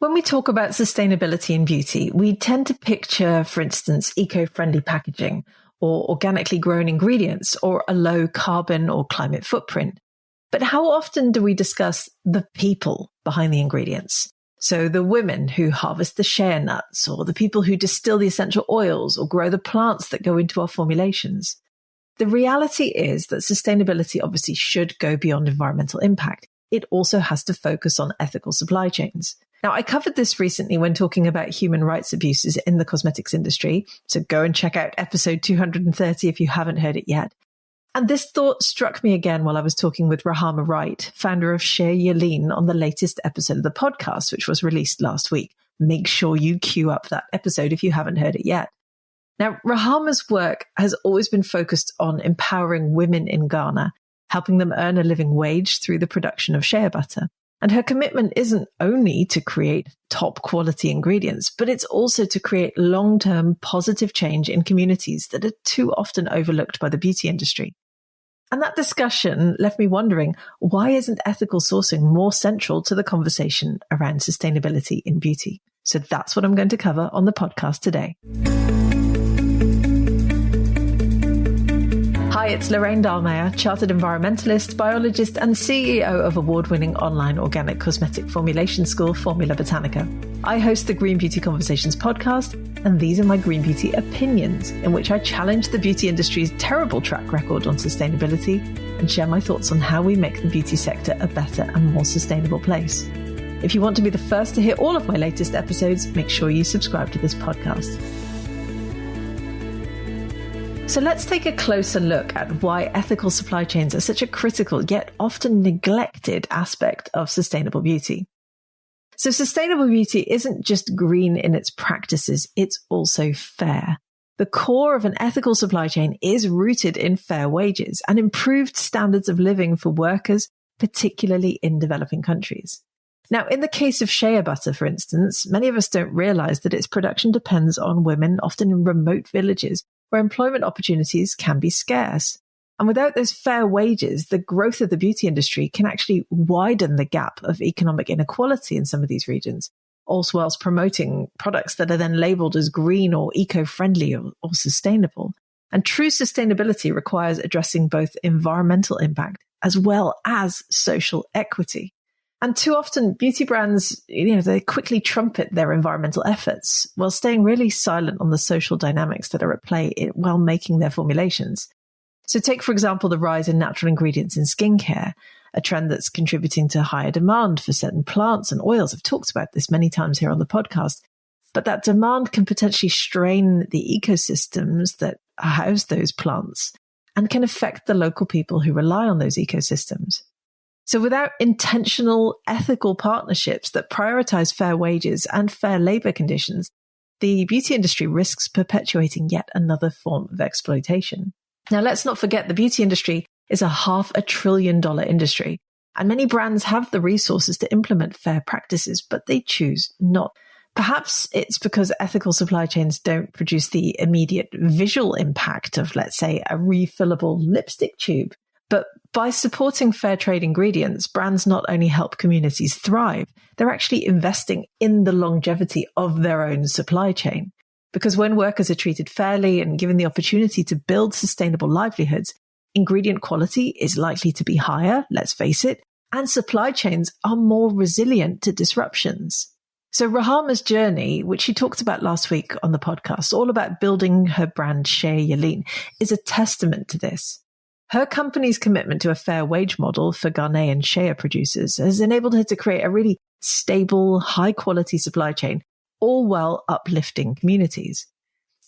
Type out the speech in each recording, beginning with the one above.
When we talk about sustainability in beauty, we tend to picture, for instance, eco-friendly packaging or organically grown ingredients or a low carbon or climate footprint. But how often do we discuss the people behind the ingredients? So the women who harvest the shea nuts, or the people who distill the essential oils or grow the plants that go into our formulations. The reality is that sustainability obviously should go beyond environmental impact. It also has to focus on ethical supply chains. Now, I covered this recently when talking about human rights abuses in the cosmetics industry, so go and check out episode 230 if you haven't heard it yet. And this thought struck me again while I was talking with Rahama Wright, founder of Shea Yaleen, on the latest episode of the podcast, which was released last week. Make sure you queue up that episode if you haven't heard it yet. Now, Rahama's work has always been focused on empowering women in Ghana, helping them earn a living wage through the production of shea butter. And her commitment isn't only to create top quality ingredients, but it's also to create long-term positive change in communities that are too often overlooked by the beauty industry. And that discussion left me wondering, why isn't ethical sourcing more central to the conversation around sustainability in beauty? So that's what I'm going to cover on the podcast today. Hi, it's Lorraine Dallmeier, Chartered Environmentalist, Biologist, and CEO of award-winning online organic cosmetic formulation school, Formula Botanica. I host the Green Beauty Conversations podcast, and these are my Green Beauty opinions, in which I challenge the beauty industry's terrible track record on sustainability and share my thoughts on how we make the beauty sector a better and more sustainable place. If you want to be the first to hear all of my latest episodes, make sure you subscribe to this podcast. So let's take a closer look at why ethical supply chains are such a critical yet often neglected aspect of sustainable beauty. So sustainable beauty isn't just green in its practices, it's also fair. The core of an ethical supply chain is rooted in fair wages and improved standards of living for workers, particularly in developing countries. Now, in the case of shea butter, for instance, many of us don't realize that its production depends on women, often in remote villages, where employment opportunities can be scarce. And without those fair wages, the growth of the beauty industry can actually widen the gap of economic inequality in some of these regions, also whilst promoting products that are then labeled as green or eco-friendly or sustainable. And true sustainability requires addressing both environmental impact as well as social equity. And too often, beauty brands, they quickly trumpet their environmental efforts while staying really silent on the social dynamics that are at play while making their formulations. So take, for example, the rise in natural ingredients in skincare, a trend that's contributing to higher demand for certain plants and oils. I've talked about this many times here on the podcast. But that demand can potentially strain the ecosystems that house those plants and can affect the local people who rely on those ecosystems. So without intentional ethical partnerships that prioritize fair wages and fair labor conditions, the beauty industry risks perpetuating yet another form of exploitation. Now, let's not forget the beauty industry is a $500 billion industry, and many brands have the resources to implement fair practices, but they choose not. Perhaps it's because ethical supply chains don't produce the immediate visual impact of, let's say, a refillable lipstick tube. But by supporting fair trade ingredients, brands not only help communities thrive, they're actually investing in the longevity of their own supply chain. Because when workers are treated fairly and given the opportunity to build sustainable livelihoods, ingredient quality is likely to be higher, let's face it, and supply chains are more resilient to disruptions. So Rahama's journey, which she talked about last week on the podcast, all about building her brand Shea Yaleen, is a testament to this. Her company's commitment to a fair wage model for Ghanaian shea producers has enabled her to create a really stable, high-quality supply chain, all while uplifting communities.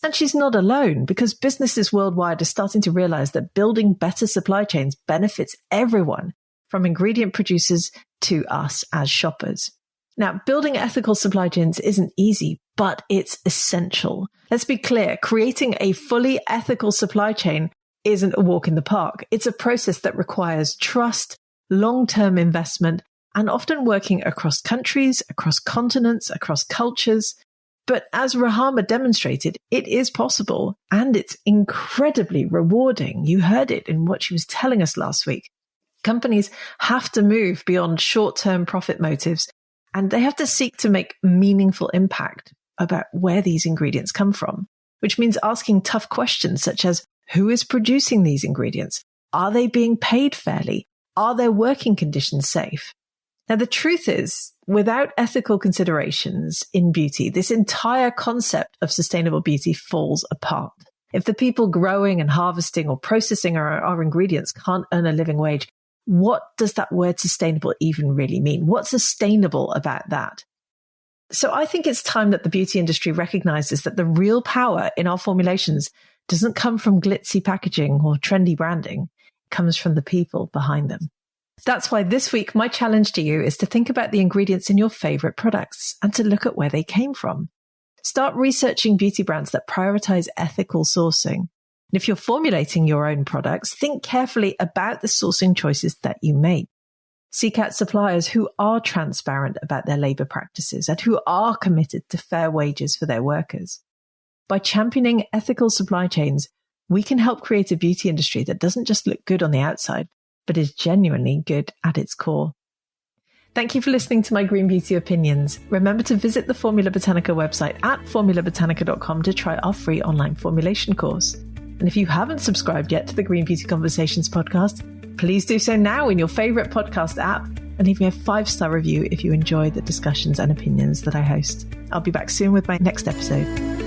And she's not alone, because businesses worldwide are starting to realize that building better supply chains benefits everyone, from ingredient producers to us as shoppers. Now, building ethical supply chains isn't easy, but it's essential. Let's be clear, creating a fully ethical supply chain isn't a walk in the park. It's a process that requires trust, long-term investment, and often working across countries, across continents, across cultures. But as Rahama demonstrated, it is possible, and it's incredibly rewarding. You heard it in what she was telling us last week. Companies have to move beyond short-term profit motives And they have to seek to make meaningful impact about where these ingredients come from, which means asking tough questions such as, who is producing these ingredients? Are they being paid fairly? Are their working conditions safe? Now, the truth is, without ethical considerations in beauty, this entire concept of sustainable beauty falls apart. If the people growing and harvesting or processing our ingredients can't earn a living wage, what does that word sustainable even really mean? What's sustainable about that? So I think it's time that the beauty industry recognizes that the real power in our formulations doesn't come from glitzy packaging or trendy branding. It comes from the people behind them. That's why this week, my challenge to you is to think about the ingredients in your favorite products and to look at where they came from. Start researching beauty brands that prioritize ethical sourcing. And if you're formulating your own products, think carefully about the sourcing choices that you make. Seek out suppliers who are transparent about their labor practices and who are committed to fair wages for their workers. By championing ethical supply chains, we can help create a beauty industry that doesn't just look good on the outside, but is genuinely good at its core. Thank you for listening to my Green Beauty Opinions. Remember to visit the Formula Botanica website at formulabotanica.com to try our free online formulation course. And if you haven't subscribed yet to the Green Beauty Conversations podcast, please do so now in your favorite podcast app and leave me a 5-star review if you enjoy the discussions and opinions that I host. I'll be back soon with my next episode.